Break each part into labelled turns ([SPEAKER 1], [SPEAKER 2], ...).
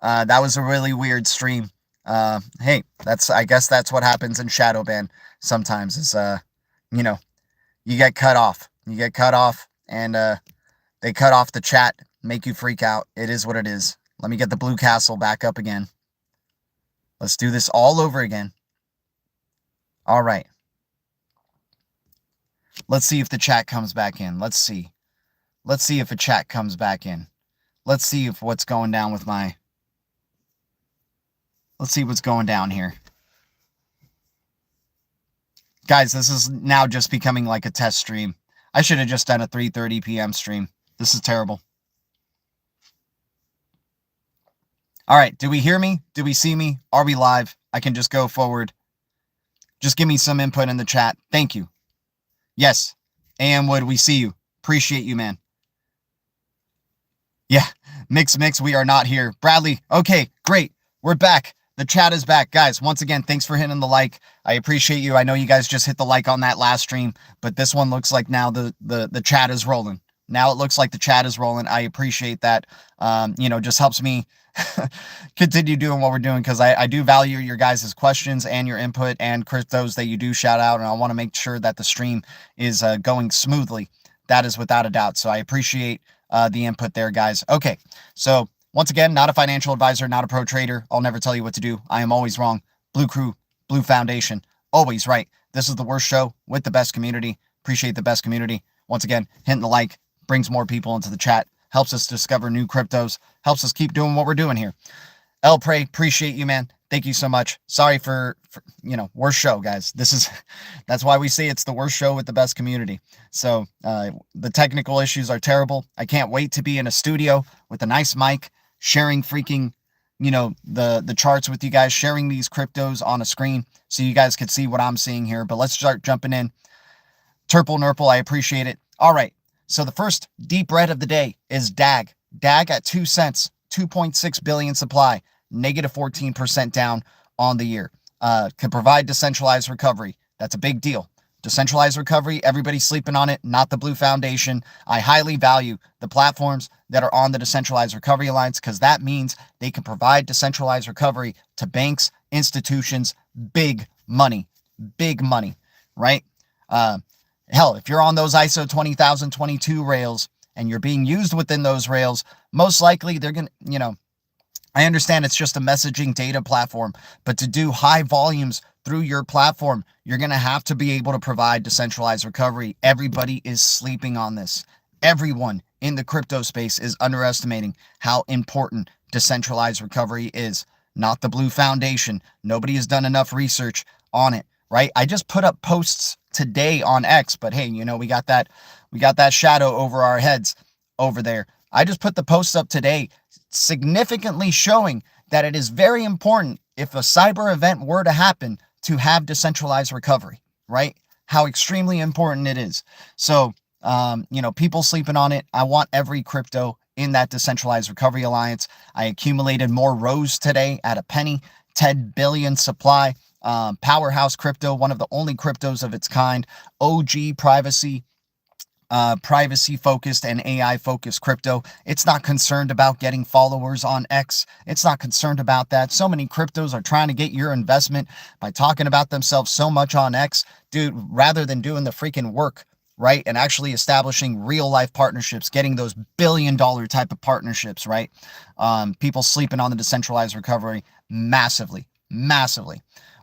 [SPEAKER 1] That was a really weird stream. Hey, I guess that's what happens in Shadowban sometimes is, you know, you get cut off. You get cut off and, they cut off the chat, make you freak out. It is what it is. Let me get the blue castle back up again. Let's do this all over again. All right. Let's see if the chat comes back in. Let's see. Let's see if a chat comes back in. Let's see if what's going down with my... Let's see what's going down here. Guys, this is now just becoming like a test stream. I should have just done a 3:30 p.m. stream. This is terrible. All right, do we hear me? Do we see me? Are we live? I can just go forward. Just give me some input in the chat. Thank you. Yes, AM Wood, we see you. Appreciate you, man. Yeah, Mix, we are not here. Bradley, okay, great. We're back. The chat is back. Guys, once again, thanks for hitting the like. I appreciate you. I know you guys just hit the like on that last stream, but this one looks like now the chat is rolling. Now it looks like the chat is rolling. I appreciate that. Just helps me continue doing what we're doing because I do value your guys' questions and your input and cryptos that you do shout out, and I want to make sure that the stream is going smoothly. That is without a doubt. So I appreciate the input there, guys. Okay, so once again, not a financial advisor, not a pro trader. I'll never tell you what to do. I am always wrong. Blue Crew, Blue Foundation, always right. This is the worst show with the best community. Appreciate the best community. Once again, hitting the like brings more people into the chat, helps us discover new cryptos, helps us keep doing what we're doing here. El Prey, appreciate you, man. Thank you so much. Sorry for worst show, guys. That's why we say it's the worst show with the best community. So the technical issues are terrible. I can't wait to be in a studio with a nice mic, sharing freaking, the charts with you guys, sharing these cryptos on a screen so you guys could see what I'm seeing here. But let's start jumping in. Turple Nurple, I appreciate it. All right. So the first deep red of the day is DAG. DAG at 2 cents, 2.6 billion supply, negative 14% down on the year. Can provide decentralized recovery. That's a big deal. Decentralized recovery, everybody's sleeping on it, not the Blue Foundation. I highly value the platforms that are on the Decentralized Recovery Alliance because that means they can provide decentralized recovery to banks, institutions, big money, right? Hell, if you're on those ISO 20022 rails and you're being used within those rails, most likely they're going to, I understand it's just a messaging data platform, but to do high volumes through your platform, you're going to have to be able to provide decentralized recovery. Everybody is sleeping on this. Everyone in the crypto space is underestimating how important decentralized recovery is. Not the Blue Foundation. Nobody has done enough research on it, right? I just put up posts today on X, but hey, we got that shadow over our heads over there. I just put the post up today significantly showing that it is very important if a cyber event were to happen to have decentralized recovery, right? How extremely important it is. So, people sleeping on it. I want every crypto in that decentralized recovery alliance. I accumulated more rows today at a penny, 10 billion supply. Powerhouse crypto, one of the only cryptos of its kind, OG privacy focused and AI focused crypto. It's not concerned about getting followers on X. It's not concerned about that. So many cryptos are trying to get your investment by talking about themselves so much on X, dude, rather than doing the freaking work, right? And actually establishing real life partnerships, getting those $1 billion type of partnerships, right? People sleeping on the decentralized recovery massively.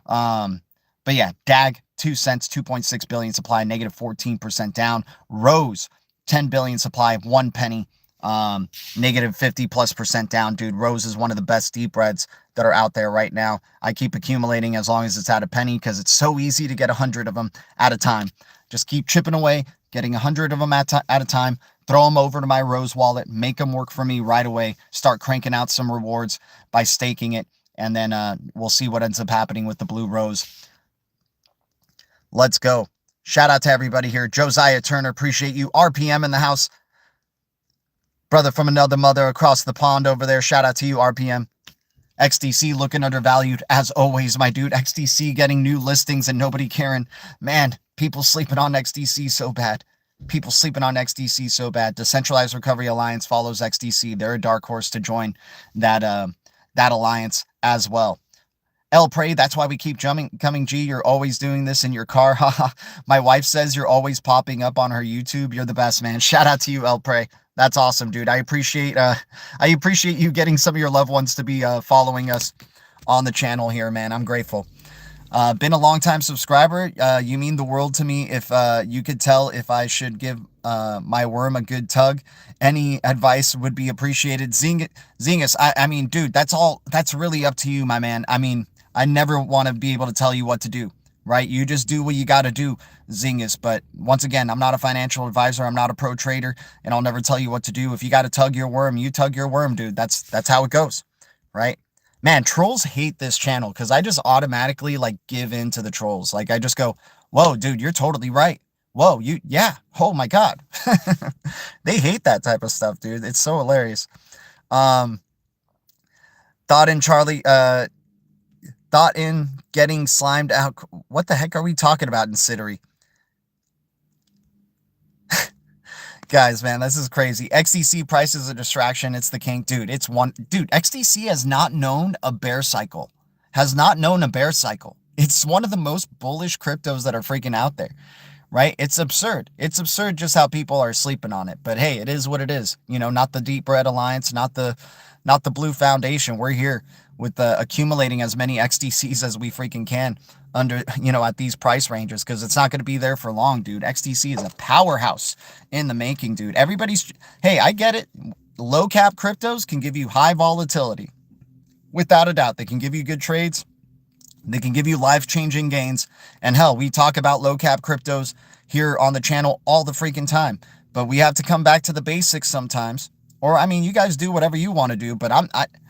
[SPEAKER 1] But yeah, DAG, 2 cents, 2.6 billion supply, negative 14% down. Rose, 10 billion supply, 1 penny, negative 50+% down. Dude, Rose is one of the best deep reds that are out there right now. I keep accumulating as long as it's at a penny because it's so easy to get 100 of them at a time. Just keep chipping away, getting 100 of them at a time. Throw them over to my Rose wallet, make them work for me right away. Start cranking out some rewards by staking it. And then we'll see what ends up happening with the Blue Rose. Let's go. Shout out to everybody here. Josiah Turner, appreciate you. RPM in the house. Brother from another mother across the pond over there. Shout out to you, RPM. XDC looking undervalued as always, my dude. XDC getting new listings and nobody caring. Man, people sleeping on XDC so bad. Decentralized Recovery Alliance follows XDC. They're a dark horse to join that that alliance as well. L Pray, that's why we keep coming G. You're always doing this in your car. Haha. My wife says you're always popping up on her YouTube. You're the best, man. Shout out to you, L Pray. That's awesome, dude. I appreciate you getting some of your loved ones to be following us on the channel here, man. I'm grateful. Been a long time subscriber. You mean the world to me. If you could tell if I should give my worm a good tug, any advice would be appreciated. Zingus, I mean, dude, that's really up to you, my man. I mean, I never want to be able to tell you what to do, right? You just do what you got to do, Zingus. But once again, I'm not a financial advisor. I'm not a pro trader, and I'll never tell you what to do. If you got to tug your worm, you tug your worm, dude. That's how it goes, right? Man, trolls hate this channel because I just automatically like give in to the trolls. Like I just go, whoa, dude, you're totally right. Whoa, yeah. Oh my God. They hate that type of stuff, dude. It's so hilarious. Thought in Charlie, thought in getting slimed out. What the heck are we talking about in Cittery? Guys, man, this is crazy. XDC price is a distraction. It's the king. Dude, XDC has not known a bear cycle. Has not known a bear cycle. It's one of the most bullish cryptos that are freaking out there, right? It's absurd. It's absurd just how people are sleeping on it. But hey, it is what it is. You know, not the Deep Red Alliance, not the Blue Foundation. We're here with accumulating as many XDCs as we freaking can under, you know, at these price ranges, because it's not going to be there for long, dude. XDC is a powerhouse in the making, dude. Hey, I get it. Low cap cryptos can give you high volatility. Without a doubt, they can give you good trades. They can give you life-changing gains. And hell, we talk about low cap cryptos here on the channel all the freaking time. But we have to come back to the basics sometimes. Or, I mean, you guys do whatever you want to do, but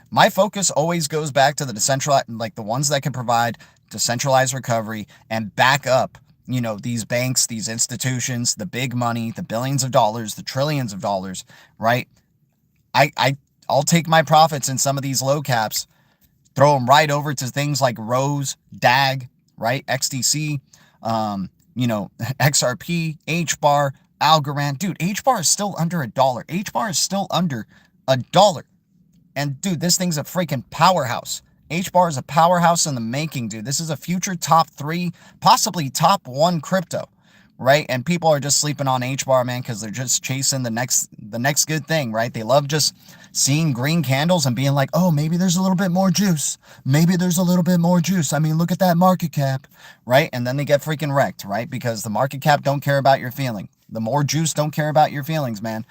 [SPEAKER 1] my focus always goes back to the decentralized, like the ones that can provide decentralized recovery and back up, you know, these banks, these institutions, the big money, the billions of dollars, the trillions of dollars, right? I'll take my profits in some of these low caps, throw them right over to things like Rose, DAG, right? XDC, you know, XRP, HBAR, Algorand. Dude, HBAR is still under $1. HBAR is still under $1. And dude, this thing's a freaking powerhouse. HBAR is a powerhouse in the making, dude. This is a future top 3, possibly top 1 crypto, right? And people are just sleeping on HBAR, man, because they're just chasing the next good thing, right? They love just seeing green candles and being like, oh, maybe there's a little bit more juice. Maybe there's a little bit more juice. I mean, look at that market cap, right? And then they get freaking wrecked, right? Because the market cap don't care about your feeling. The more juice don't care about your feelings, man.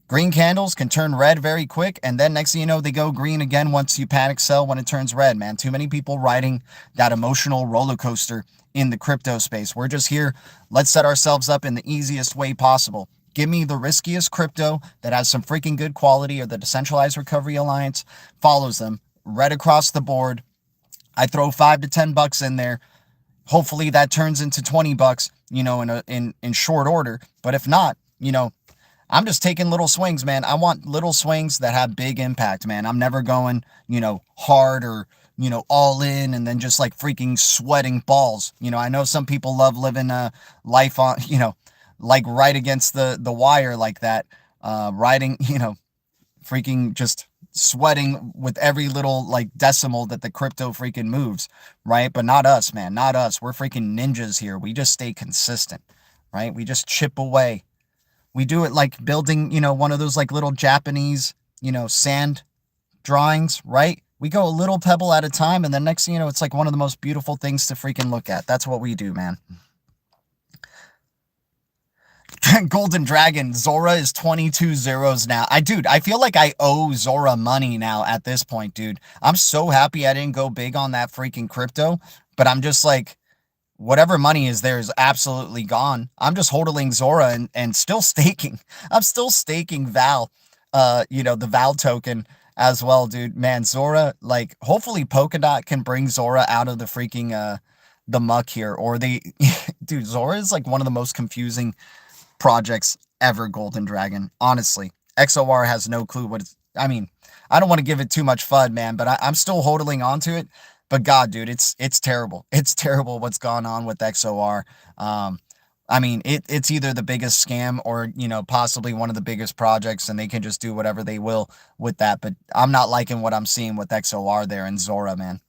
[SPEAKER 1] Green candles can turn red very quick, and then next thing you know, they go green again once you panic sell when it turns red, man. Too many people riding that emotional roller coaster in the crypto space. We're just here. Let's set ourselves up in the easiest way possible. Give me the riskiest crypto that has some freaking good quality, or the Decentralized Recovery Alliance follows them right across the board. I throw $5 to $10 in there. Hopefully that turns into $20, you know, in short order. But if not, you know, I'm just taking little swings, man. I want little swings that have big impact, man. I'm never going, you know, hard or, you know, all in and then just like freaking sweating balls. You know, I know some people love living a life on, you know, like right against the wire like that, riding, you know, freaking just sweating with every little like decimal that the crypto freaking moves, right? But not us, man. Not us. We're freaking ninjas here. We just stay consistent, right? We just chip away. We do it like building, you know, one of those like little Japanese, you know, sand drawings, right? We go a little pebble at a time, and then next thing you know, it's like one of the most beautiful things to freaking look at. That's what we do, man. Golden Dragon, Zora is 22 zeros now. Dude, I feel like I owe Zora money now at this point, dude. I'm so happy I didn't go big on that freaking crypto, but I'm just like, whatever money is there is absolutely gone. I'm just hodling Zora and still staking. I'm still staking Val, you know, the Val token as well, dude. Man, Zora, like, hopefully Polkadot can bring Zora out of the freaking, the muck here. Or dude, Zora is like one of the most confusing projects ever, Golden Dragon. Honestly, XOR has no clue what it's, I mean, I don't want to give it too much FUD, man, but I'm still hodling onto it. But God, dude, it's terrible. It's terrible what's gone on with XOR. I mean, it's either the biggest scam or, you know, possibly one of the biggest projects, and they can just do whatever they will with that. But I'm not liking what I'm seeing with XOR there and Zora, man.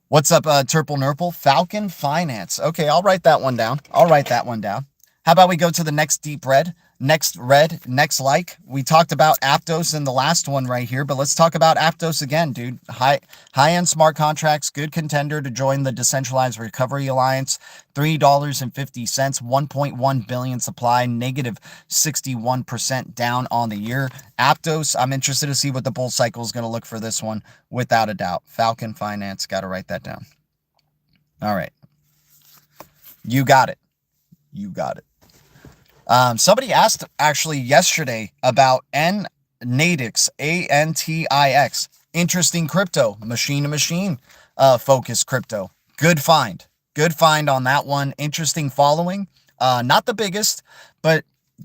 [SPEAKER 1] What's up, Turple Nurple? Falcon Finance. Okay, I'll write that one down. I'll write that one down. How about we go to the next deep red? Next like. We talked about Aptos in the last one right here, but let's talk about Aptos again, dude. High-end smart contracts, good contender to join the Decentralized Recovery Alliance. $3.50, 1.1 billion supply, negative 61% down on the year. Aptos, I'm interested to see what the bull cycle is going to look for this one, without a doubt. Falcon Finance, got to write that down. All right. You got it. You got it. Somebody asked actually yesterday about Antix, ANTIX. Interesting crypto, machine-to-machine focused crypto. Good find. Good find on that one. Interesting following. Not the biggest, but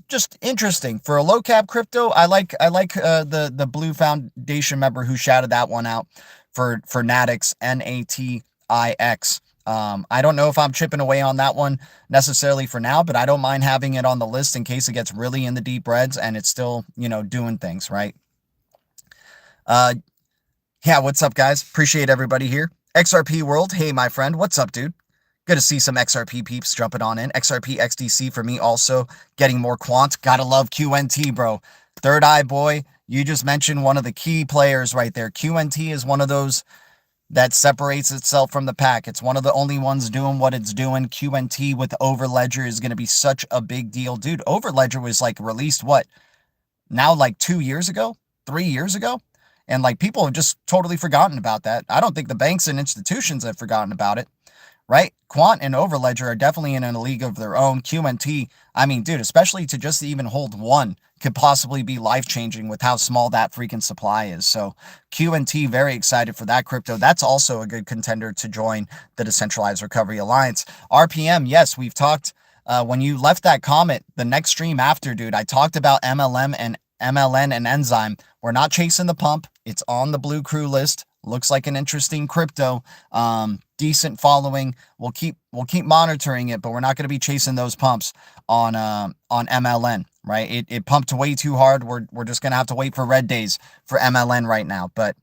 [SPEAKER 1] just interesting. For a low cap crypto, I like the Blue Foundation member who shouted that one out for Natix, NATIX. I don't know if I'm chipping away on that one necessarily for now, but I don't mind having it on the list in case it gets really in the deep reds and it's still, you know, doing things, right? Yeah, what's up, guys? Appreciate everybody here. XRP World, hey, my friend. What's up, dude? Good to see some XRP peeps jumping on in. XRP XDC for me also, getting more quant. Gotta love QNT, bro. Third Eye Boy, you just mentioned one of the key players right there. QNT is one of those that separates itself from the pack. It's one of the only ones doing what it's doing. QNT with Overledger is going to be such a big deal. Dude, Overledger was like released, what, now like 2 years ago? 3 years ago? And like people have just totally forgotten about that. I don't think the banks and institutions have forgotten about it, right? Quant and Overledger are definitely in a league of their own. QNT, I mean, dude, especially to just even hold one could possibly be life-changing with how small that freaking supply is. So QNT, very excited for that crypto. That's also a good contender to join the Decentralized Recovery Alliance. RPM, yes, we've talked, when you left that comment, the next stream after, dude, I talked about MLN and Enzyme. We're not chasing the pump. It's on the Blue Crew list. Looks like an interesting crypto. Decent following. We'll keep monitoring it, but we're not going to be chasing those pumps on MLN, right? It pumped way too hard. We're just going to have to wait for red days for MLN right now. But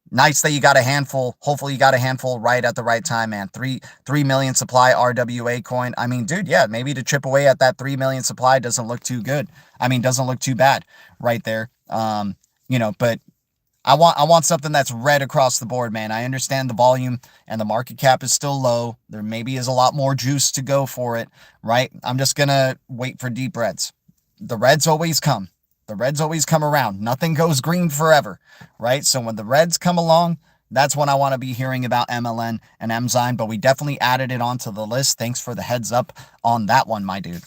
[SPEAKER 1] nice that you got a handful. Hopefully you got a handful right at the right time, man. 3 million supply RWA coin. I mean, dude, yeah, maybe to chip away at that 3 million supply doesn't look too good. I mean, doesn't look too bad right there. You know, but I want something that's red across the board, man. I understand the volume and the market cap is still low. There maybe is a lot more juice to go for it, right? I'm just going to wait for deep reds. The reds always come. The reds always come around. Nothing goes green forever, right? So when the reds come along, that's when I want to be hearing about MLN and Enzyme, but we definitely added it onto the list. Thanks for the heads up on that one, my dude.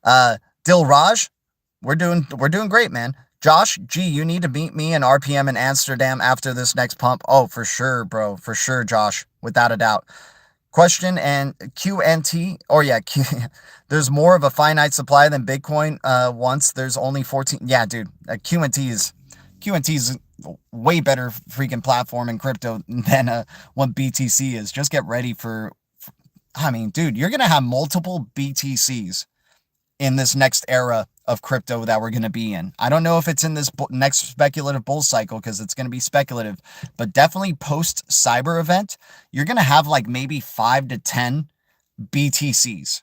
[SPEAKER 1] Dilraj, we're doing great, man. Josh, gee, you need to meet me in RPM in Amsterdam after this next pump. Oh, for sure, bro. For sure, Josh. Without a doubt. Question and QNT, or yeah, there's more of a finite supply than Bitcoin once. There's only 14. Yeah, dude. QNT is way better freaking platform in crypto than what BTC is. Just get ready for I mean, dude, you're going to have multiple BTCs in this next era of crypto that we're going to be in. I don't know if it's in this next speculative bull cycle because it's going to be speculative, but definitely post cyber event, you're going to have like maybe 5 to 10 BTCs.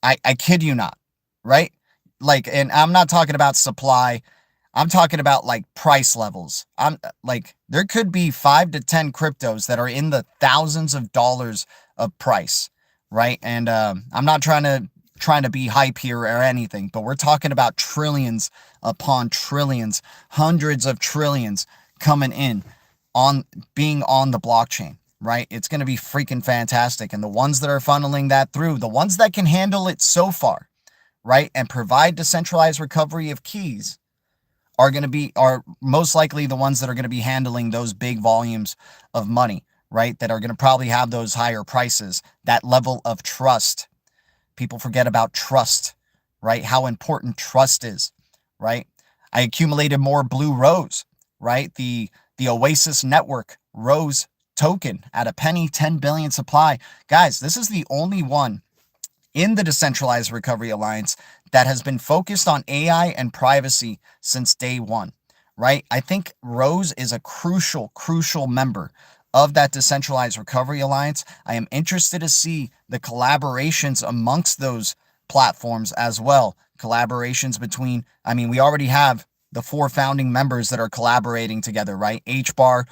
[SPEAKER 1] I kid you not, right? Like, and I'm not talking about supply. I'm talking about like price levels. I'm like, there could be 5 to 10 cryptos that are in the thousands of dollars of price, right? And I'm not trying to be hype here or anything, but we're talking about trillions upon trillions, hundreds of trillions coming in on being on the blockchain, right? It's going to be freaking fantastic. And the ones that are funneling that through, the ones that can handle it so far, right, and provide decentralized recovery of keys are most likely the ones that are going to be handling those big volumes of money, right? That are going to probably have those higher prices, that level of trust. People forget about trust, right? How important trust is, right? I accumulated more blue rose, right? The Oasis network rose token at a penny, 10 billion supply. Guys, this is the only one in the Decentralized Recovery Alliance that has been focused on AI and privacy since day one, right? I think Rose is a crucial member of that Decentralized Recovery Alliance. I am interested to see the collaborations amongst those platforms as well. Collaborations between, I mean, we already have the 4 founding members that are collaborating together, right? HBAR,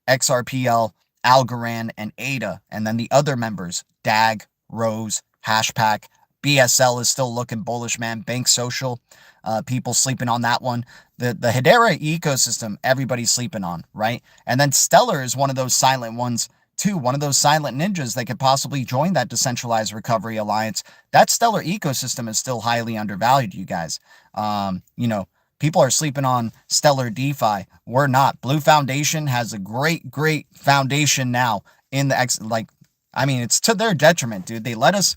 [SPEAKER 1] XRPL, Algorand, and ADA. And then the other members, DAG, Rose, Hashpack, BSL is still looking bullish, man. Bank Social, people sleeping on that one. The Hedera ecosystem, everybody's sleeping on, right? And then Stellar is one of those silent ones too, one of those silent ninjas that could possibly join that Decentralized Recovery Alliance. That Stellar ecosystem is still highly undervalued, you guys. You know, people are sleeping on Stellar DeFi. We're not. Blue Foundation has a great foundation now in the I mean, it's to their detriment, dude. They let us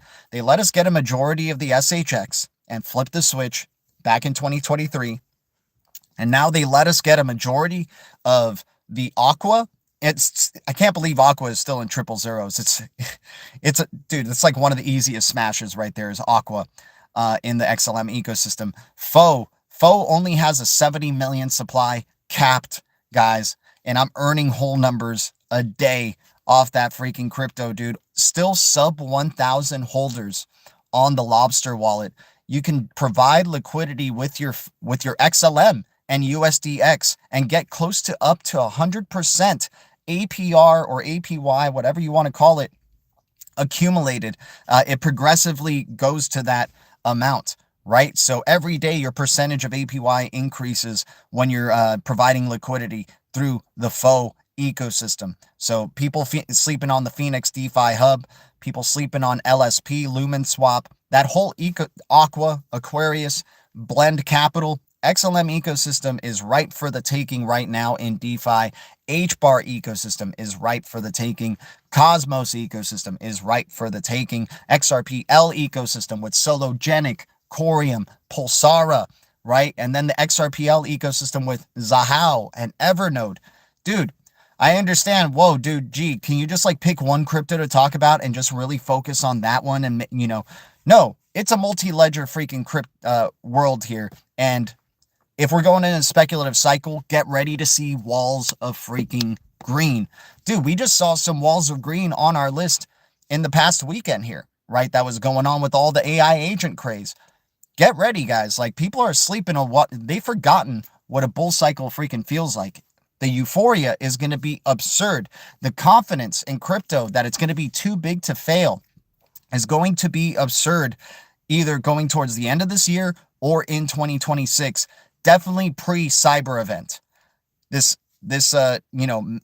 [SPEAKER 1] get a majority of the SHX and flip the switch back in 2023. And now they let us get a majority of the Aqua. I can't believe Aqua is still in triple zeros. Dude, it's like one of the easiest smashes right there is Aqua in the XLM ecosystem. Foe only has a 70 million supply capped, guys, and I'm earning whole numbers a day off that freaking crypto, dude. Still sub 1,000 holders on the Lobster wallet. You can provide liquidity with your XLM and USDX and get close to up to 100% APR or APY, whatever you want to call it, accumulated. It progressively goes to that amount, right? So every day your percentage of APY increases when you're providing liquidity through the Foe ecosystem. So people sleeping on the Phoenix DeFi Hub, people sleeping on LSP, Lumen Swap, that whole Aqua, Aquarius, Blend Capital, XLM ecosystem is ripe for the taking right now in DeFi. HBAR ecosystem is ripe for the taking. Cosmos ecosystem is ripe for the taking. XRPL ecosystem with Sologenic, Corium, Pulsara, right? And then the XRPL ecosystem with Zahao and Evernode. Dude, I understand. Whoa, dude, gee, can you just like pick one crypto to talk about and just really focus on that one? And, you know, no, it's a multi-ledger freaking world here. And if we're going in a speculative cycle, get ready to see walls of freaking green. Dude, we just saw some walls of green on our list in the past weekend here, right? That was going on with all the AI agent craze. Get ready, guys. Like, people are sleeping on they've forgotten what a bull cycle freaking feels like. The euphoria is going to be absurd. The confidence in crypto that it's going to be too big to fail is going to be absurd, either going towards the end of this year or in 2026. Definitely pre-cyber event. You know,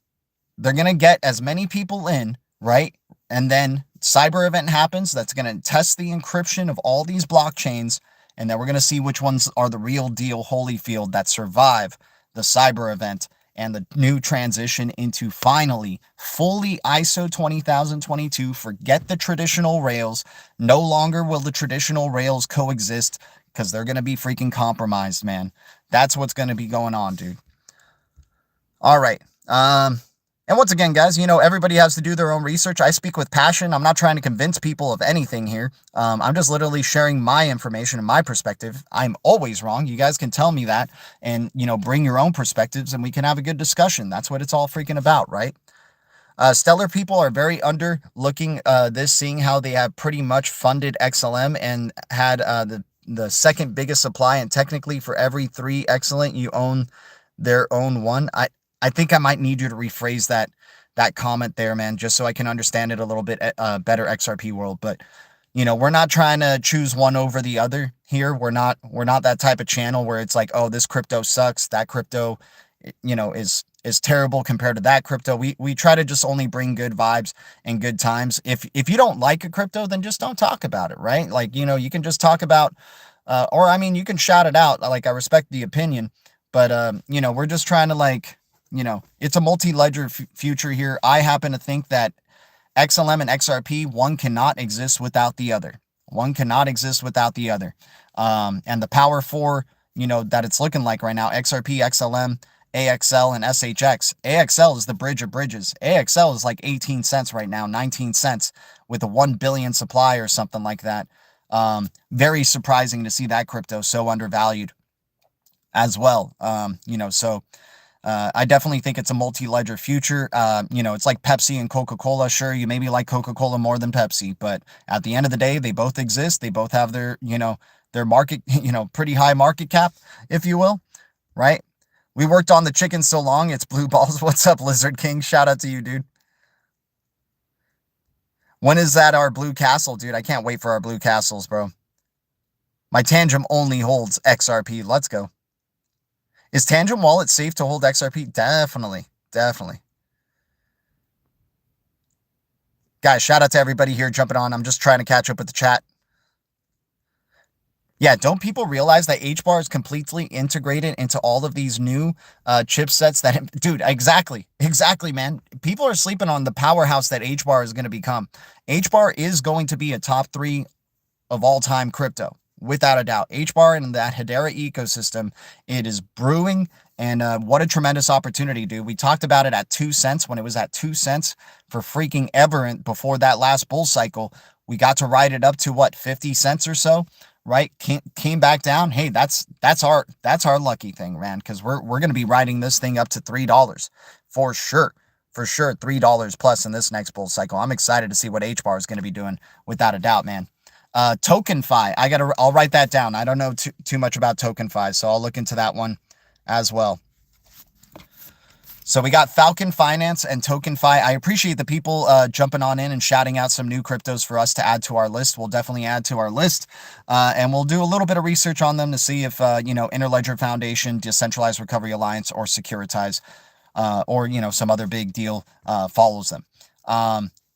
[SPEAKER 1] they're going to get as many people in, right? And then cyber event happens. That's going to test the encryption of all these blockchains. And then we're going to see which ones are the real deal Holyfield that survive the cyber event and the new transition into finally fully ISO 20022. Forget the traditional rails. No longer will the traditional rails coexist because they're going to be freaking compromised, man. That's what's going to be going on, dude. All right. And once again, guys, you know, everybody has to do their own research. I speak with passion. I'm not trying to convince people of anything here. I'm just literally sharing my information and my perspective. I'm always wrong. You guys can tell me that and, you know, bring your own perspectives and we can have a good discussion. That's what it's all freaking about, right? Stellar people are very underlooking this, seeing how they have pretty much funded XLM and had the second biggest supply. And technically for every 3 excellent, you own their own one. I think I might need you to rephrase that comment there, man, just so I can understand it a little bit better, XRP world. But, you know, we're not trying to choose one over the other here. We're not that type of channel where it's like, oh, this crypto sucks. That crypto, you know, is terrible compared to that crypto. We try to just only bring good vibes and good times. If you don't like a crypto, then just don't talk about it, right? Like, you know, you can just talk about, or I mean, you can shout it out. Like, I respect the opinion, but, you know, we're just trying to like, you know, it's a multi-ledger future here. I happen to think that XLM and XRP, one cannot exist without the other. One cannot exist without the other. And the power 4, you know, that it's looking like right now, XRP, XLM, AXL and SHX. AXL is the bridge of bridges. AXL is like 18 cents right now, 19 cents with a 1 billion supply or something like that. Very surprising to see that crypto so undervalued as well. So I definitely think it's a multi-ledger future. It's like Pepsi and Coca-Cola. Sure, you maybe like Coca-Cola more than Pepsi, but at the end of the day, they both exist. They both have their market, pretty high market cap, if you will, right? We worked on the chicken so long, it's blue balls. What's up, Lizard King? Shout out to you, dude. When is that our blue castle, dude? I can't wait for our blue castles, bro. My Tangent only holds XRP. Let's go. Is Tangent Wallet safe to hold XRP? Definitely. Definitely. Guys, shout out to everybody here jumping on. I'm just trying to catch up with the chat. Yeah, don't people realize that HBAR is completely integrated into all of these new chipsets that, dude, exactly, man. People are sleeping on the powerhouse that HBAR is going to become. HBAR is going to be a top 3 of all time crypto, without a doubt. HBAR and that Hedera ecosystem, it is brewing, and what a tremendous opportunity, dude. We talked about it at 2 cents when it was at 2 cents for freaking ever before that last bull cycle. We got to ride it up to what, 50 cents or so, right? Came back down. Hey, that's our lucky thing, man, because we're going to be riding this thing up to $3 for sure. For sure, $3 plus in this next bull cycle. I'm excited to see what HBAR is going to be doing, without a doubt, man. TokenFi, I'll write that down. I don't know too much about TokenFi, so I'll look into that one as well. So we got Falcon Finance and TokenFi. I appreciate the people jumping on in and shouting out some new cryptos for us to add to our list. We'll definitely add to our list, and we'll do a little bit of research on them to see if Interledger Foundation, Decentralized Recovery Alliance, or Securitize, or some other big deal follows them.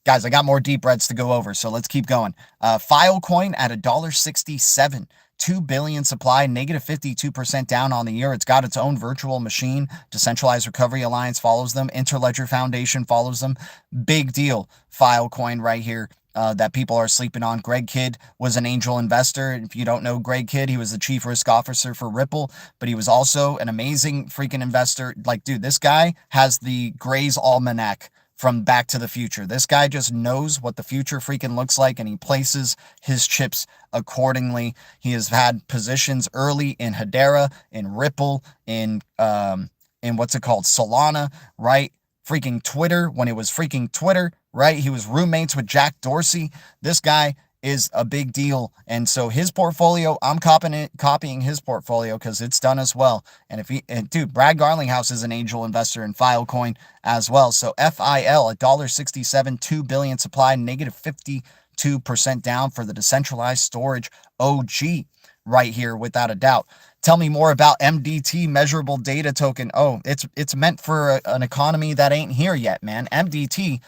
[SPEAKER 1] Guys, I got more deep reds to go over, so let's keep going. Filecoin at $1.67. 2 billion supply, negative 52% down on the year. It's got its own virtual machine. Decentralized Recovery Alliance follows them. Interledger Foundation follows them. Big deal. Filecoin right here that people are sleeping on. Greg Kidd was an angel investor. If you don't know Greg Kidd, he was the chief risk officer for Ripple, but he was also an amazing freaking investor. Like, dude, this guy has the Gray's Almanac from Back to the Future. This guy just knows what the future freaking looks like, and he places his chips accordingly. He has had positions early in Hedera, in Ripple, in what's it called, Solana, right? Freaking Twitter, when it was freaking Twitter, right? He was roommates with Jack Dorsey. This guy is a big deal, and so his portfolio, I'm copying his portfolio because it's done as well. And dude, Brad Garlinghouse is an angel investor in Filecoin as well. So FIL, $1.67, 2 billion supply, negative 52% down for the decentralized storage OG right here, without a doubt. Tell me more about MDT, measurable data token. Oh, it's meant for an economy that ain't here yet, man. MDT,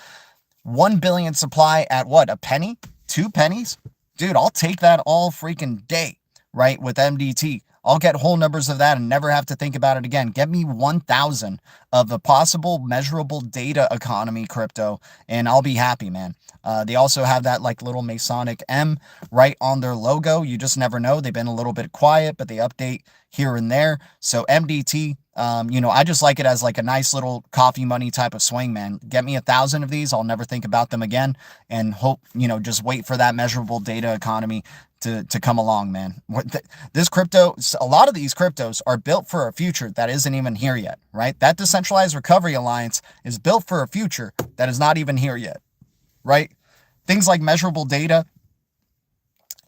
[SPEAKER 1] 1 billion supply at what, a penny? 2 pennies? Dude, I'll take that all freaking day, right, with MDT. I'll get whole numbers of that and never have to think about it again. Get me 1,000 of the possible measurable data economy crypto, and I'll be happy, man. They also have that like little Masonic M right on their logo. You just never know. They've been a little bit quiet, but they update here and there. So MDT, I just like it as like a nice little coffee money type of swing, man. Get me 1,000 of these. I'll never think about them again, and hope, just wait for that measurable data economy to come along, man. This crypto, a lot of these cryptos are built for a future that isn't even here yet, right? That Decentralized Recovery Alliance is built for a future that is not even here yet, right? Things like measurable data,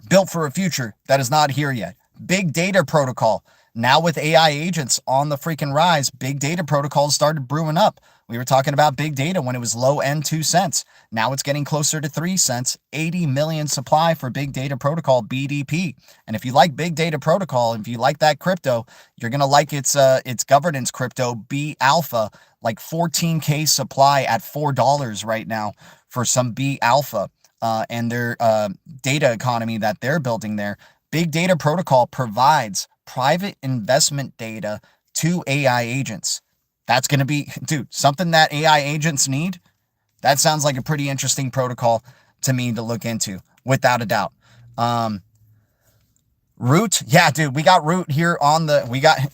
[SPEAKER 1] built for a future that is not here yet. Big data protocol. Now with AI agents on the freaking rise, big data protocols started brewing up. We were talking about big data when it was low end 2 cents. Now it's getting closer to 3 cents. 80 million supply for big data protocol, BDP. And if you like big data protocol, if you like that crypto, you're going to like its governance crypto, B Alpha, like 14K supply at $4 right now for some B Alpha and their data economy that they're building there. Big data protocol provides private investment data to AI agents. That's going to be, dude, something that AI agents need. That sounds like a pretty interesting protocol to me to look into, without a doubt. Root, yeah, dude, we got Root here on the,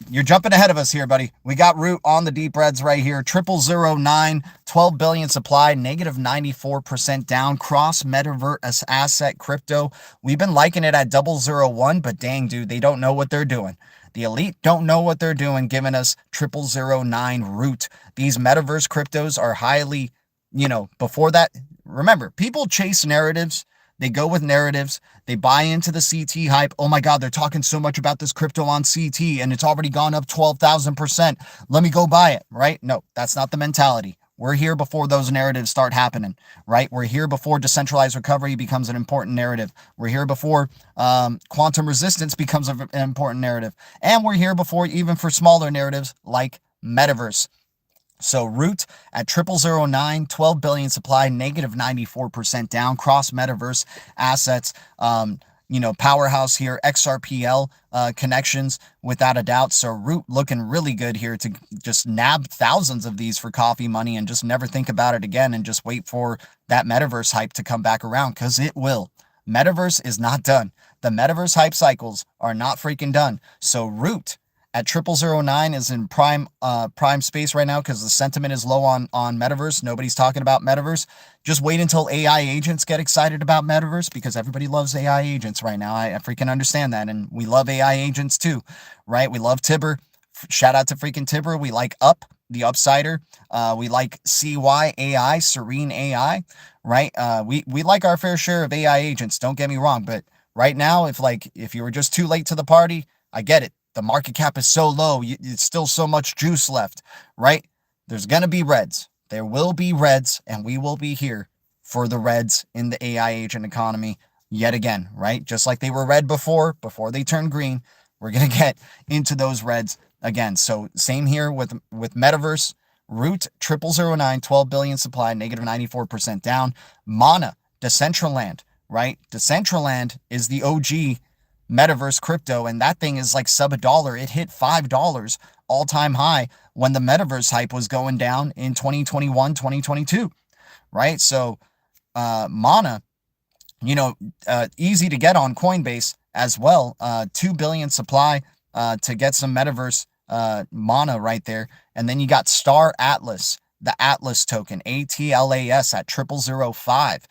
[SPEAKER 1] you're jumping ahead of us here, buddy. We got Root on the deep reds right here. 0009, 12 billion supply, negative 94% down, cross metaverse asset crypto. We've been liking it at 001, but dang, dude, they don't know what they're doing. The elite don't know what they're doing, giving us 0009 Root. These metaverse cryptos are highly, before that, remember, people chase narratives. They go with narratives. They buy into the CT hype. Oh my God, they're talking so much about this crypto on CT and it's already gone up 12,000%. Let me go buy it, right? No, that's not the mentality. We're here before those narratives start happening, right? We're here before decentralized recovery becomes an important narrative. We're here before quantum resistance becomes an important narrative. And we're here before even for smaller narratives like metaverse. So Root at 0009, 12 billion supply, negative 94% down, cross metaverse assets, powerhouse here, XRPL connections without a doubt. So Root looking really good here to just nab thousands of these for coffee money and just never think about it again and just wait for that metaverse hype to come back around, because it will. Metaverse is not done. The metaverse hype cycles are not freaking done. So Root at 0009 is in prime space right now because the sentiment is low on metaverse. Nobody's talking about metaverse. Just wait until AI agents get excited about metaverse, because everybody loves AI agents right now. I freaking understand that, and we love AI agents too, right? We love TIBBIR. Shout out to freaking TIBBIR. We like Up, the Upsider. We like CY AI, Serene AI, right? We like our fair share of AI agents. Don't get me wrong, but right now, if you were just too late to the party, I get it. The market cap is so low. It's still so much juice left, right? There's going to be reds. There will be reds, and we will be here for the reds in the AI agent economy yet again, right? Just like they were red before they turned green, we're going to get into those reds again. So same here with Metaverse. Root, 0009, 12 billion supply, negative 94% down. Mana, Decentraland, right? Decentraland is the OG metaverse crypto, and that thing is like sub $1. It hit $5 all-time high when the metaverse hype was going down in 2021, 2022, right? So Mana, easy to get on Coinbase as well. 2 billion supply to get some metaverse Mana right there. And then you got Star Atlas, the Atlas token, ATLAS at 0005,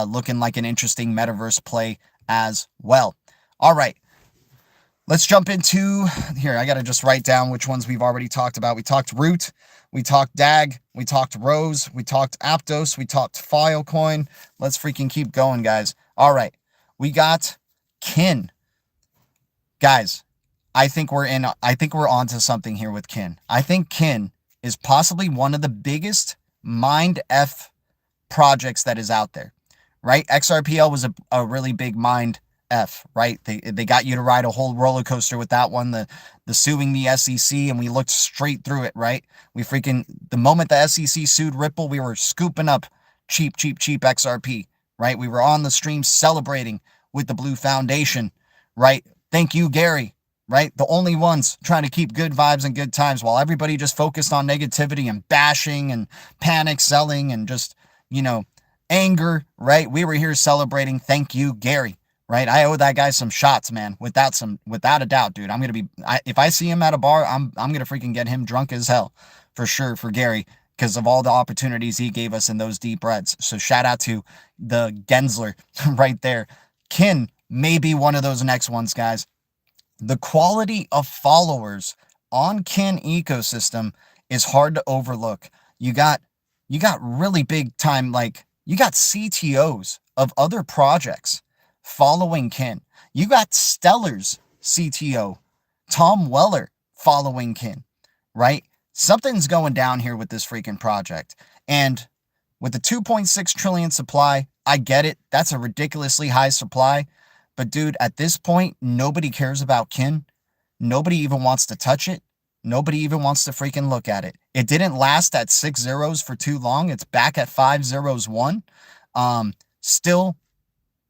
[SPEAKER 1] looking like an interesting metaverse play as well. All right, let's jump into here. I got to just write down which ones we've already talked about. We talked Root, we talked DAG, we talked Rose, we talked Aptos, we talked Filecoin. Let's freaking keep going, guys. All right, we got Kin. Guys, I think we're onto something here with Kin. I think Kin is possibly one of the biggest Mind F projects that is out there, right? XRPL was a really big Mind F, right? They got you to ride a whole roller coaster with that one, the suing the SEC, and we looked straight through it, right? The moment the SEC sued Ripple, we were scooping up cheap XRP, right? We were on the stream celebrating with the Blue Foundation, right? Thank you, Gary, right? The only ones trying to keep good vibes and good times while everybody just focused on negativity and bashing and panic selling and just, anger, right? We were here celebrating. Thank you, Gary. Right, I owe that guy some shots, man. Without a doubt, dude. If I see him at a bar, I'm gonna freaking get him drunk as hell, for sure, for Gary, because of all the opportunities he gave us in those deep reds. So shout out to the Gensler right there. Kin may be one of those next ones, guys. The quality of followers on Kin ecosystem is hard to overlook. You got really big time, you got CTOs of other projects following Kin. You got Stellar's CTO, Tom Weller, following Kin, right? Something's going down here with this freaking project. And with the 2.6 trillion supply, I get it. That's a ridiculously high supply. But dude, at this point, nobody cares about Kin. Nobody even wants to touch it. Nobody even wants to freaking look at it. It didn't last at 6 zeros for too long. It's back at 5 zeros 1. Still,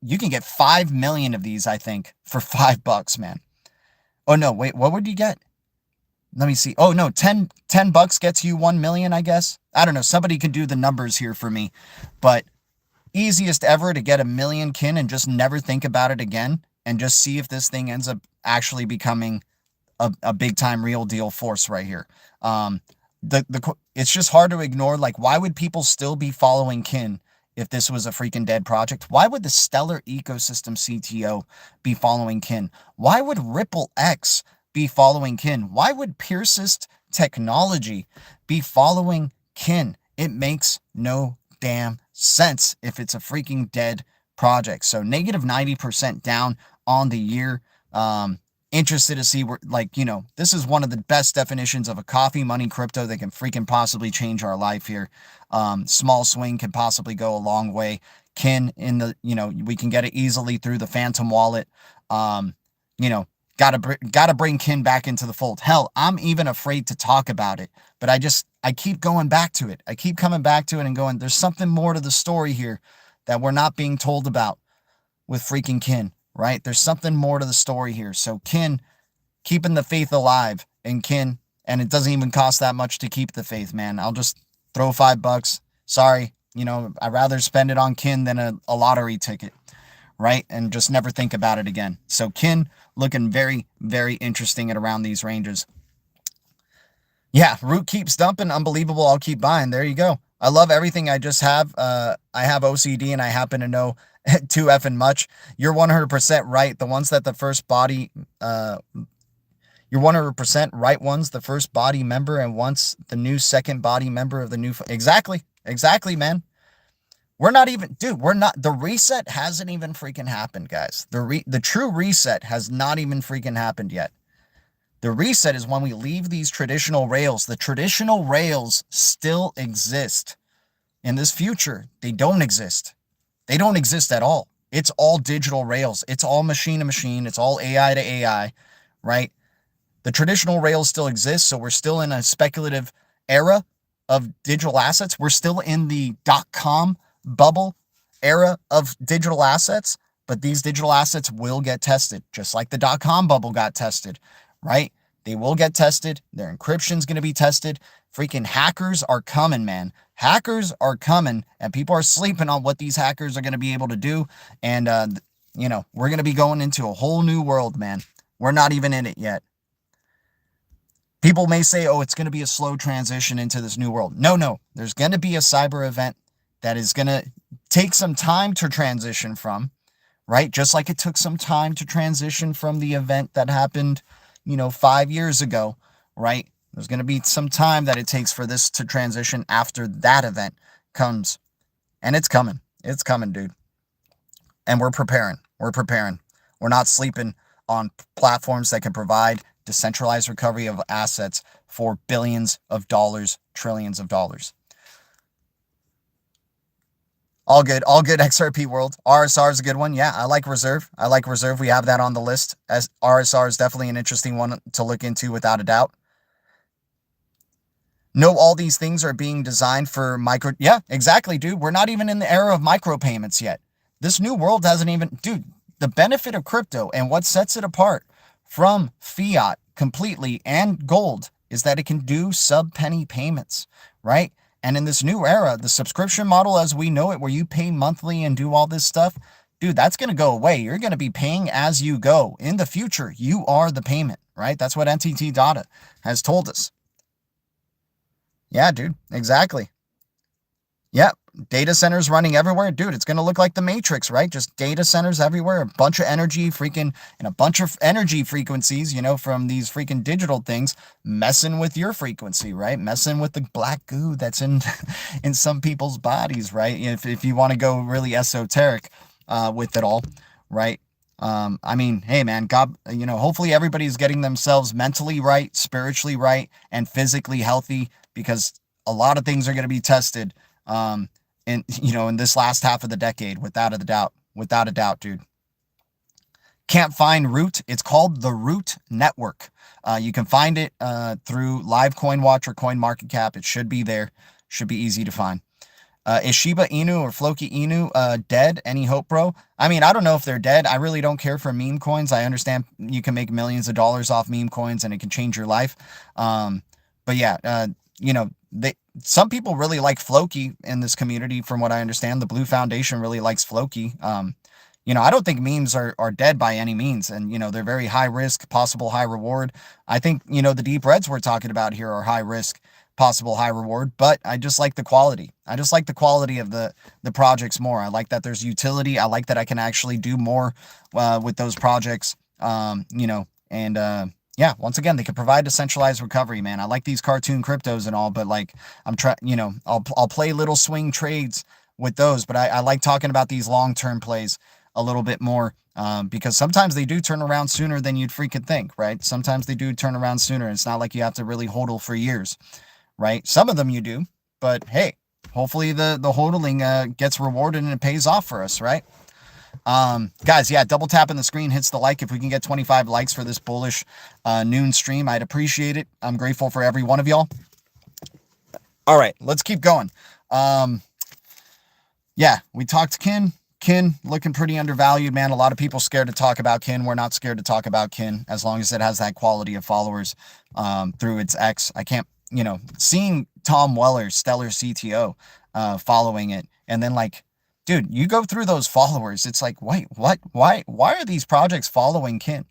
[SPEAKER 1] you can get 5 million of these, I think, for $5, man. Oh, no, wait, what would you get? Let me see. Oh, no, 10 bucks gets you 1 million, I guess. I don't know. Somebody can do the numbers here for me. But easiest ever to get 1 million Kin and just never think about it again and just see if this thing ends up actually becoming a big time real deal force right here. It's just hard to ignore. Like, why would people still be following Kin if this was a freaking dead project? Why would the Stellar Ecosystem CTO be following Kin? Why would Ripple X be following Kin? Why would Piercist Technology be following Kin? It makes no damn sense if it's a freaking dead project. So negative 90% down on the year. Interested to see where, like, you know, this is one of the best definitions of a coffee money crypto that can freaking possibly change our life here. Small swing can possibly go a long way. Kin in the, you know, we can get it easily through the Phantom wallet. You know, gotta bring Kin back into the fold. Hell, I'm even afraid to talk about it, but I keep going back to it. I keep coming back to it and going, there's something more to the story here that we're not being told about with freaking Kin. Right? There's something more to the story here. So Kin, keeping the faith alive, and Kin, and it doesn't even cost that much to keep the faith, man. I'll just throw $5. Sorry. You know, I'd rather spend it on Kin than a lottery ticket. Right? And just never think about it again. So Kin looking very, very interesting at around these ranges. Yeah, Root keeps dumping. Unbelievable. I'll keep buying. There you go. I love everything I just have. I have OCD and I happen to know too effing much. You're 100% right. The ones that the first body, you're 100% right ones, the first body member, and once the new second body member of the new, exactly, man. We're not even, dude, the reset hasn't even freaking happened, guys. The true reset has not even freaking happened yet. The reset is when we leave these traditional rails. The traditional rails still exist. In this future, they don't exist. They don't exist at all. It's all digital rails. It's all machine to machine. It's all AI to AI, right? The traditional rails still exist, so we're still in a speculative era of digital assets. We're still in the .com bubble era of digital assets, but these digital assets will get tested, just like the .com bubble got tested, right? They will get tested. Their encryption's going to be tested. Freaking hackers are coming, man. Hackers are coming, and people are sleeping on what these hackers are going to be able to do. And, you know, we're going to be going into a whole new world, man. We're not even in it yet. People may say, oh, it's going to be a slow transition into this new world. No. There's going to be a cyber event that is going to take some time to transition from, right? Just like it took some time to transition from the event that happened, 5 years ago, right? There's going to be some time that it takes for this to transition after that event comes. And it's coming. It's coming, dude. And we're preparing. We're not sleeping on platforms that can provide decentralized recovery of assets for billions of dollars, trillions of dollars. All good XRP world. RSR is a good one. Yeah, I like Reserve. We have that on the list. As RSR is definitely an interesting one to look into without a doubt. No, all these things are being designed for micro. Yeah, exactly, dude. We're not even in the era of micropayments yet. This new world hasn't even, dude, the benefit of crypto and what sets it apart from fiat completely and gold is that it can do sub-penny payments, right? And in this new era, the subscription model as we know it, where you pay monthly and do all this stuff, dude, that's going to go away. You're going to be paying as you go. In the future, you are the payment, right? That's what NTT Data has told us. Yeah, dude, exactly. Yep, data centers running everywhere. Dude, it's going to look like the Matrix, right? Just data centers everywhere, a bunch of energy freaking, and a bunch of energy frequencies, from these freaking digital things messing with your frequency, right? Messing with the black goo that's in in some people's bodies, right? If you want to go really esoteric with it all, right? I mean, hey man, God, hopefully everybody's getting themselves mentally right, spiritually right, and physically healthy, because a lot of things are going to be tested in this last half of the decade, without a doubt, dude. Can't find Root. It's called the Root Network. You can find it through Live Coin Watch or Coin Market Cap. It should be there. Should be easy to find. Is Shiba Inu or Floki Inu dead? Any hope, bro? I mean, I don't know if they're dead. I really don't care for meme coins. I understand you can make millions of dollars off meme coins and it can change your life. But yeah, some people really like Floki in this community, from what I understand. The Blue Foundation really likes Floki. you know, I don't think memes are dead by any means. And, you know, they're very high risk, possible high reward. I think, you know, the deep reds we're talking about here are high risk, possible high reward, but I just like the quality. I just like the quality of the projects more. I like that there's utility. I like that I can actually do more with those projects, you know, and yeah, once again, they can provide decentralized recovery, man. I like these cartoon cryptos and all, but like I'm trying, you know, I'll play little swing trades with those, but I like talking about these long-term plays a little bit more, because sometimes they do turn around sooner than you'd freaking think, right? Sometimes they do turn around sooner. It's not like you have to really hodl for years, right? Some of them you do, but hey, hopefully the hodling gets rewarded and it pays off for us, right? Guys, yeah, double tapping the screen hits the like. If we can get 25 likes for this bullish noon stream, I'd appreciate it. I'm grateful for every one of y'all. All right, let's keep going. Yeah, we talked Kin. Kin looking pretty undervalued, man. A lot of people scared to talk about Kin. We're not scared to talk about Kin as long as it has that quality of followers through its X. I can't, you know, seeing Tom Weller, Stellar CTO, following it, and then like, dude, you go through those followers, it's like, wait, what? Why are these projects following Kin?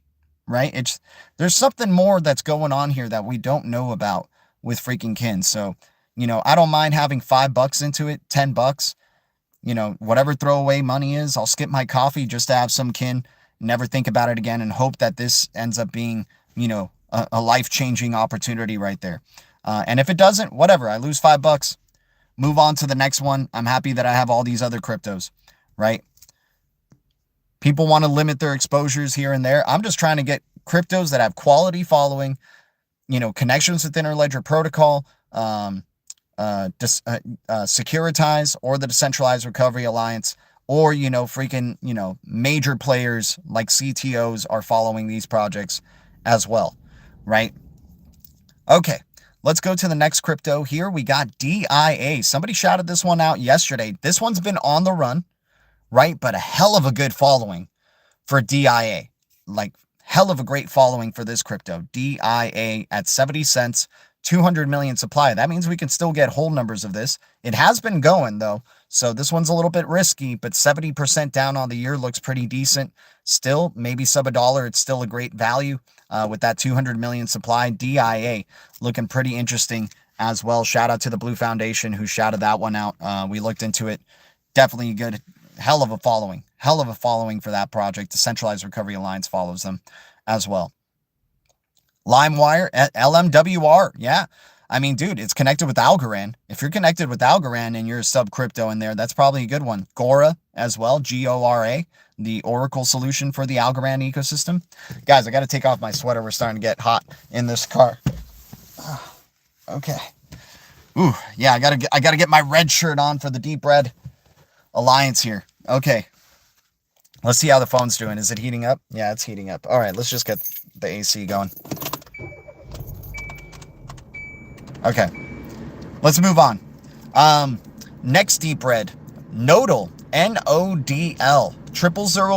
[SPEAKER 1] Right? There's something more that's going on here that we don't know about with freaking Kin. So, you know, I don't mind having $5 into it, $10. You know, whatever throwaway money is, I'll skip my coffee just to have some Kin, never think about it again, and hope that this ends up being, you know, a life-changing opportunity right there. And if it doesn't, whatever, I lose $5. Move on to the next one. I'm happy that I have all these other cryptos, right? People want to limit their exposures here and there. I'm just trying to get cryptos that have quality following, you know, connections with Interledger Protocol, Securitize, or the Decentralized Recovery Alliance, or, you know, freaking, you know, major players like CTOs are following these projects as well, right? Okay, let's go to the next crypto here. We got DIA. Somebody shouted this one out yesterday. This one's been on the run, right? But a hell of a good following for DIA. Like, hell of a great following for this crypto. DIA at 70 cents. 200 million supply. That means we can still get whole numbers of this. It has been going though, so this one's a little bit risky, but 70% down on the year looks pretty decent. Still, maybe sub $1, it's still a great value with that 200 million supply. DIA looking pretty interesting as well. Shout out to the Blue Foundation who shouted that one out. We looked into it. Definitely good. Hell of a following for that project. The Decentralized Recovery Alliance follows them as well. LimeWire at LMWR. Yeah. I mean, dude, it's connected with Algorand. If you're connected with Algorand and you're a sub crypto in there, that's probably a good one. Gora as well. GORA, the Oracle solution for the Algorand ecosystem. Guys, I got to take off my sweater. We're starting to get hot in this car. Okay. Ooh, yeah, I gotta get my red shirt on for the Deep Red Alliance here. Okay. Let's see how the phone's doing. Is it heating up? Yeah, it's heating up. All right, let's just get the AC going. Okay, let's move on. Next Deep Red, Nodal, NODL,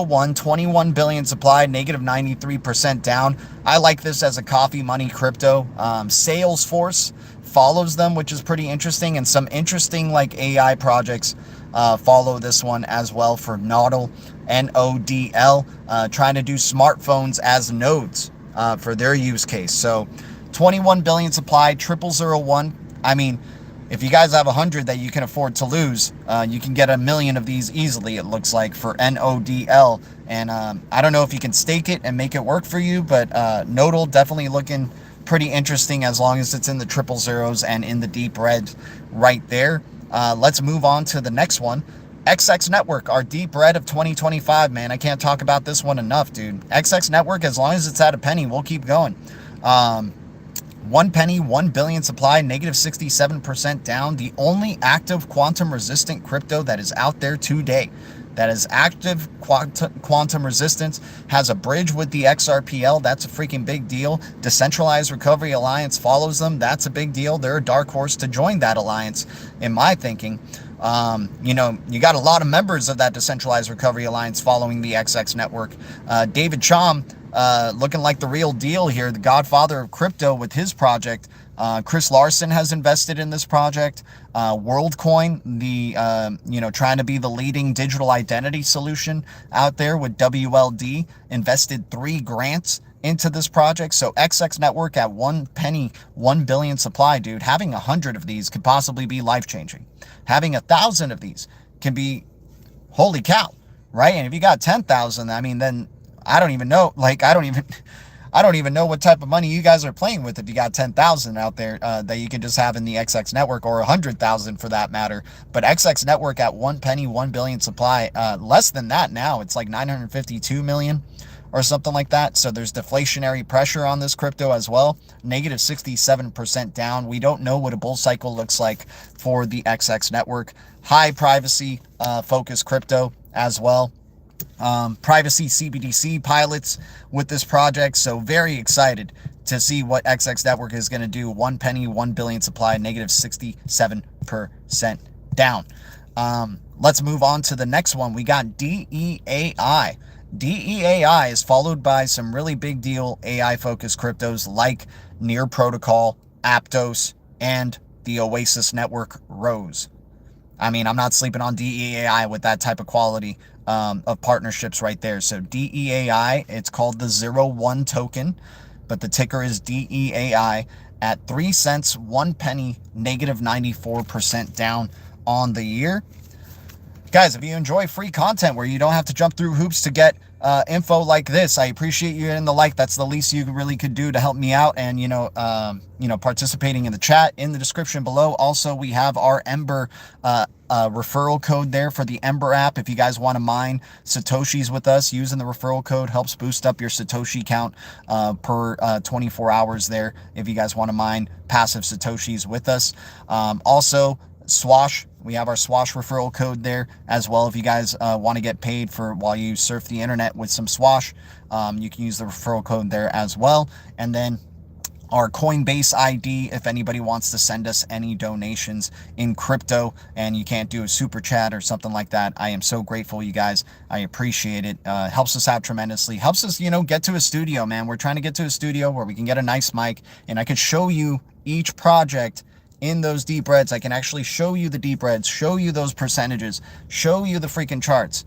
[SPEAKER 1] 0001, 21 billion supply, negative 93% down. I like this as a coffee money crypto. Salesforce follows them, which is pretty interesting, and some interesting like AI projects follow this one as well for Nodal, NODL, trying to do smartphones as nodes for their use case. So 21 billion supply, 0001. I mean, if you guys have 100 that you can afford to lose, you can get 1 million of these easily, it looks like, for NODL. And I don't know if you can stake it and make it work for you, but Nodal definitely looking pretty interesting as long as it's in the 000s and in the deep red right there. Let's move on to the next one. XX Network, our deep red of 2025, man. I can't talk about this one enough, dude. XX Network, as long as it's at a penny, we'll keep going. 1 penny, 1 billion supply, negative 67% down. The only active quantum resistant crypto that is out there today. That is active quantum resistance, has a bridge with the XRPL. That's a freaking big deal. Decentralized Recovery Alliance follows them. That's a big deal. They're a dark horse to join that alliance, in my thinking. You know, you got a lot of members of that Decentralized Recovery Alliance following the XX Network. David Chom, looking like the real deal here, the godfather of crypto with his project, Chris Larson has invested in this project. WorldCoin, trying to be the leading digital identity solution out there with WLD, invested 3 grants into this project. So XX Network at 1 penny, 1 billion supply, dude. Having 100 of these could possibly be life-changing. Having 1,000 of these can be, holy cow, right? And if you got 10,000, I mean, then I don't even know. Like, I don't even know what type of money you guys are playing with if you got 10,000 out there that you can just have in the XX network, or 100,000 for that matter. But XX network at 1 penny, 1 billion supply, less than that now. It's like 952 million or something like that. So there's deflationary pressure on this crypto as well. Negative 67% down. We don't know what a bull cycle looks like for the XX network. High privacy focused crypto as well. Privacy CBDC pilots with this project. So very excited to see what XX Network is going to do. 1 penny, 1 billion supply, negative 67% down. Let's move on to the next one. We got DEAI. DEAI is followed by some really big deal AI focused cryptos like Near Protocol, Aptos, and the Oasis Network Rose. I mean, I'm not sleeping on DEAI with that type of quality of partnerships right there. So DEAI, it's called the 01 token, but the ticker is DEAI at 3 cents, 1 penny, negative 94% down on the year. Guys, if you enjoy free content where you don't have to jump through hoops to get info like this, I appreciate you hitting the like. That's the least you really could do to help me out, and participating in the chat. In the description below, also we have our Ember referral code there for the Ember app. If you guys want to mine Satoshis with us, using the referral code helps boost up your Satoshi count per 24 hours there. If you guys want to mine passive Satoshis with us, also Swash. We have our Swash referral code there as well. If you guys want to get paid for while you surf the internet with some Swash, you can use the referral code there as well. And then our Coinbase ID, if anybody wants to send us any donations in crypto and you can't do a super chat or something like that, I am so grateful, you guys. I appreciate it. Helps us out tremendously. Helps us, get to a studio, man. We're trying to get to a studio where we can get a nice mic and I can show you each project in those deep reds. I can actually show you the deep reds, show you those percentages, show you the freaking charts,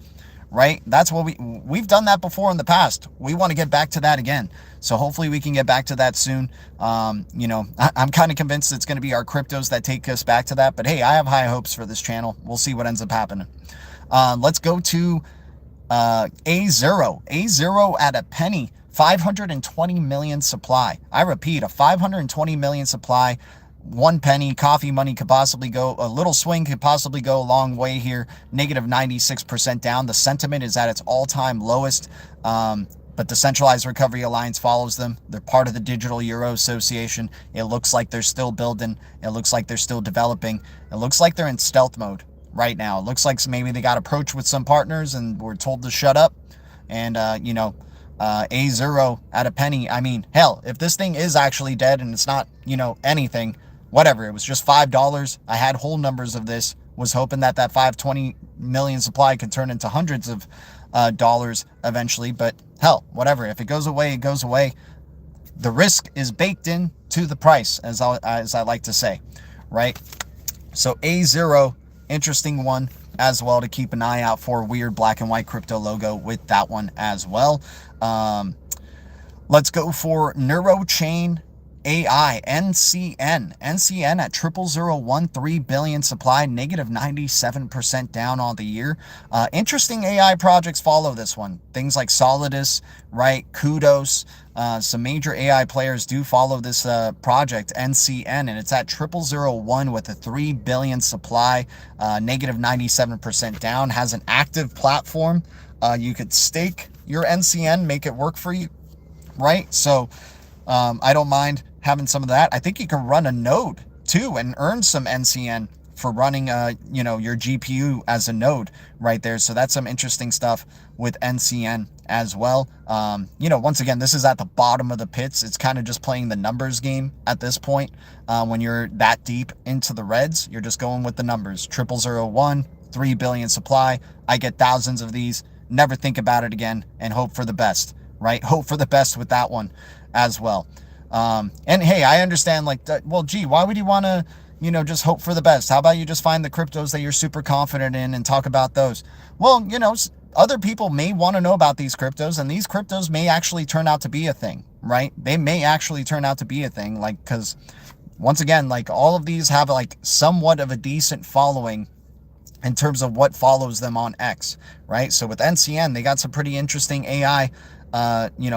[SPEAKER 1] right? That's what we've done that before in the past. We want to get back to that again. So hopefully we can get back to that soon. I'm kind of convinced it's going to be our cryptos that take us back to that. But hey, I have high hopes for this channel. We'll see what ends up happening. Let's go to A0. A0 at a penny, 520 million supply. I repeat, a 520 million supply. 1 penny. Coffee money could possibly go, a little swing could possibly go a long way here. Negative 96% down. The sentiment is at its all-time lowest, but the Centralized Recovery Alliance follows them. They're part of the Digital Euro Association. It looks like they're still building. It looks like they're still developing. It looks like they're in stealth mode right now. It looks like maybe they got approached with some partners and were told to shut up. And, A0 at a penny. I mean, hell, if this thing is actually dead and it's not, anything, whatever, it was just $5. I had whole numbers of this, was hoping that 520 million supply could turn into hundreds of dollars eventually, but hell, whatever. If it goes away, it goes away. The risk is baked in to the price, as I like to say, right? So A0, interesting one as well to keep an eye out for. Weird black and white crypto logo with that one as well. Let's go for Neurochain AI, NCN. NCN at 0001.3 billion supply, negative 97% down on the year. Interesting AI projects follow this one. Things like Solidus, right? Kudos. Some major AI players do follow this project, NCN, and it's at 0001 with a 3 billion supply, negative 97% down. Has an active platform. You could stake your NCN, make it work for you, right? So I don't mind having some of that. I think you can run a node too and earn some NCN for running your GPU as a node right there. So that's some interesting stuff with NCN as well. Once again, this is at the bottom of the pits. It's kind of just playing the numbers game at this point. When you're that deep into the reds, you're just going with the numbers. 0001, 3 billion supply. I get thousands of these. Never think about it again and hope for the best, right? Hope for the best with that one as well. And hey, I understand, like, well, gee, why would you want to, just hope for the best? How about you just find the cryptos that you're super confident in and talk about those? Well, other people may want to know about these cryptos, and these cryptos may actually turn out to be a thing, right? They may actually turn out to be a thing, like, because once again, like, all of these have like somewhat of a decent following in terms of what follows them on X, right? So with NCN, they got some pretty interesting AI,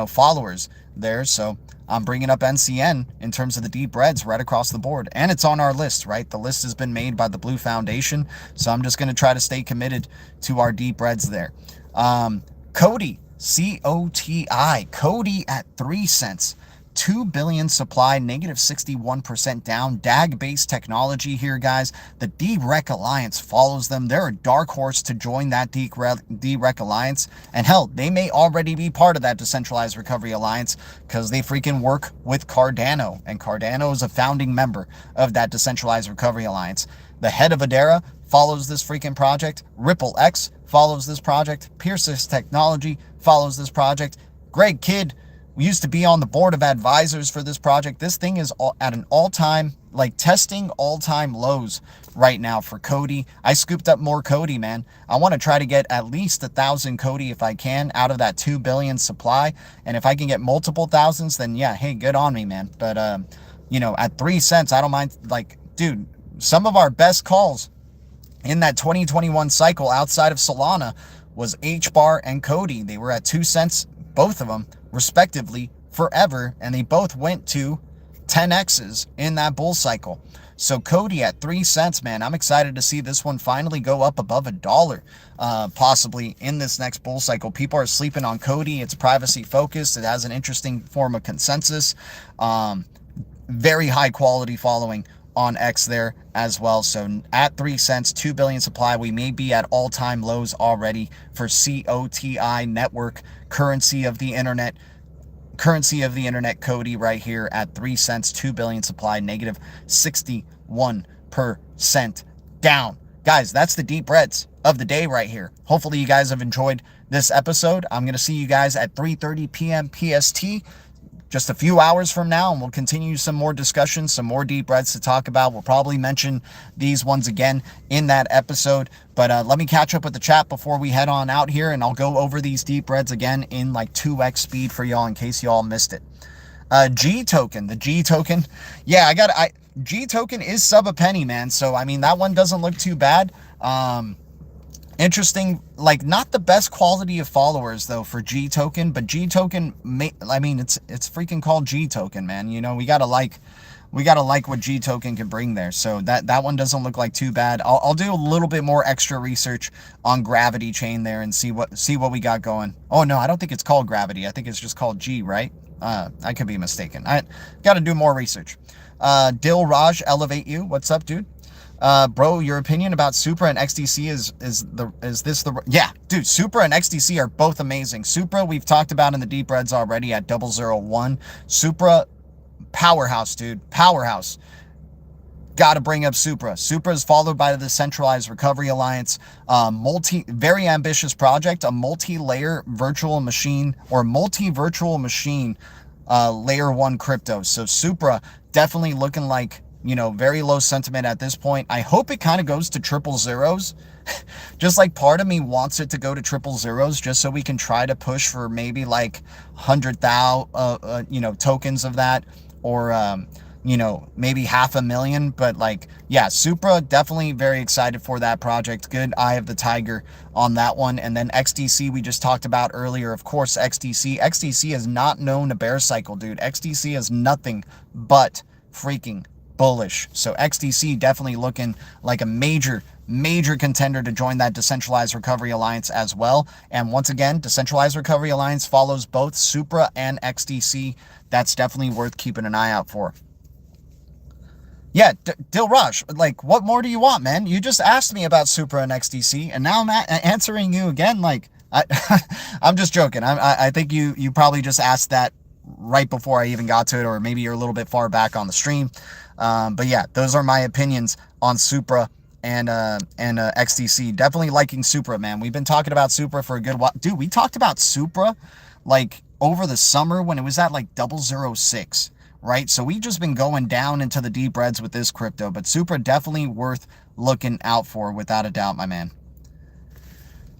[SPEAKER 1] followers there. So I'm bringing up NCN in terms of the deep reds right across the board. And it's on our list, right? The list has been made by the Blue Foundation. So I'm just going to try to stay committed to our deep reds there. Cody, COTI, Cody at 3 cents. 2 billion supply, negative 61% down. DAG-based technology here, guys. The DREC Alliance follows them. They're a dark horse to join that DREC Alliance. And hell, they may already be part of that Decentralized Recovery Alliance because they freaking work with Cardano. And Cardano is a founding member of that Decentralized Recovery Alliance. The head of Adara follows this freaking project. Ripple X follows this project. Pierce's Technology follows this project. Greg Kidd used to be on the board of advisors for this project. This thing is at an all-time, like, testing all-time lows right now for Cody. I scooped up more Cody, man. I want to try to get at least 1,000 Cody if I can out of that 2 billion supply. And if I can get multiple thousands, then yeah, hey, good on me, man. But, at 3 cents, I don't mind. Like, dude, some of our best calls in that 2021 cycle outside of Solana was HBAR and Cody. They were at 2 cents, both of them, respectively, forever, and they both went to 10x's in that bull cycle. So Cody at 3 cents, man, I'm excited to see this one finally go up above $1, possibly in this next bull cycle. People are sleeping on Cody. It's privacy focused. It has an interesting form of consensus. Very high quality following on X there as well. So at 3 cents, 2 billion supply, we may be at all-time lows already for COTI network, currency of the internet, Cody right here at 3 cents, 2 billion supply, negative 61% down. Guys, that's the deep reds of the day right here. Hopefully you guys have enjoyed this episode. I'm going to see you guys at 3:30 p.m. PST. Just a few hours from now, and we'll continue some more discussions, some more deep reds to talk about. We'll probably mention these ones again in that episode. But let me catch up with the chat before we head on out here, and I'll go over these deep reds again in like 2x speed for y'all in case y'all missed it. G token, the G token. Yeah, G token is sub a penny, man. So, I mean, that one doesn't look too bad. Interesting, like, not the best quality of followers though for G token, but G token, it's freaking called G token, man. We gotta like what G token can bring there. So that one doesn't look like too bad. I'll do a little bit more extra research on Gravity Chain there and see what we got going. Oh no, I don't think it's called Gravity. I think it's just called G, right? I could be mistaken. I got to do more research. Dil Raj, Elevate You, what's up, dude? Bro, your opinion about Supra and XDC yeah, dude, Supra and XDC are both amazing. Supra, we've talked about in the deep reds already at 001. Supra, powerhouse, dude, powerhouse. Got to bring up Supra. Supra is followed by the Centralized Recovery Alliance, very ambitious project, a multi-layer virtual machine or multi-virtual machine, layer 1 crypto. So Supra definitely looking like, very low sentiment at this point. I hope it kind of goes to triple zeros. Just like part of me wants it to go to triple zeros just so we can try to push for maybe like 100,000, tokens of that, or, maybe 500,000. But like, yeah, Supra, definitely very excited for that project. Good eye of the tiger on that one. And then XDC, we just talked about earlier. Of course, XDC has not known a bear cycle, dude. XDC is nothing but freaking bullish. So XDC definitely looking like a major contender to join that Decentralized Recovery Alliance as well. And once again, Decentralized Recovery Alliance follows both Supra and XDC. That's definitely worth keeping an eye out for. Yeah, Dilraj, like, what more do you want, man? You just asked me about Supra and XDC, and now I'm answering you again. Like, I'm just joking. I think you probably just asked that right before I even got to it, or maybe you're a little bit far back on the stream. But yeah, those are my opinions on Supra and XDC. Definitely liking Supra, man. We've been talking about Supra for a good while. Dude, we talked about Supra like over the summer when it was at like 006. right? So we've just been going down into the deep reds with this crypto, but Supra definitely worth looking out for, without a doubt, my man.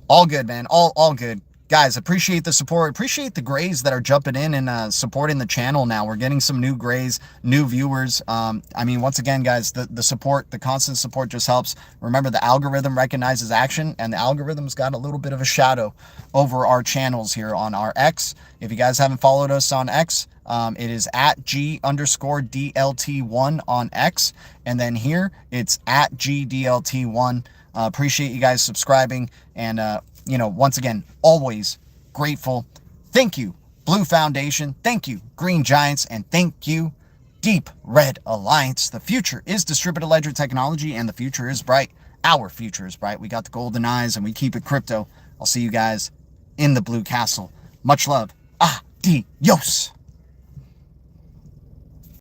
[SPEAKER 1] All good, man. All good. Guys, appreciate the support. Appreciate the grays that are jumping in and supporting the channel now. We're getting some new grays, new viewers. I mean, once again, guys, the support, the constant support just helps. Remember, the algorithm recognizes action, and the algorithm's got a little bit of a shadow over our channels here on our X. If you guys haven't followed us on X, it is at G_DLT1 on X. And then here, it's at GDLT1. Appreciate you guys subscribing. And, you know, once again, always grateful. Thank you, Blue Foundation. Thank you, Green Giants. And thank you, Deep Red Alliance. The future is distributed ledger technology, and the future is bright. Our future is bright. We got the golden eyes, and we keep it crypto. I'll see you guys in the Blue Castle. Much love. Adios.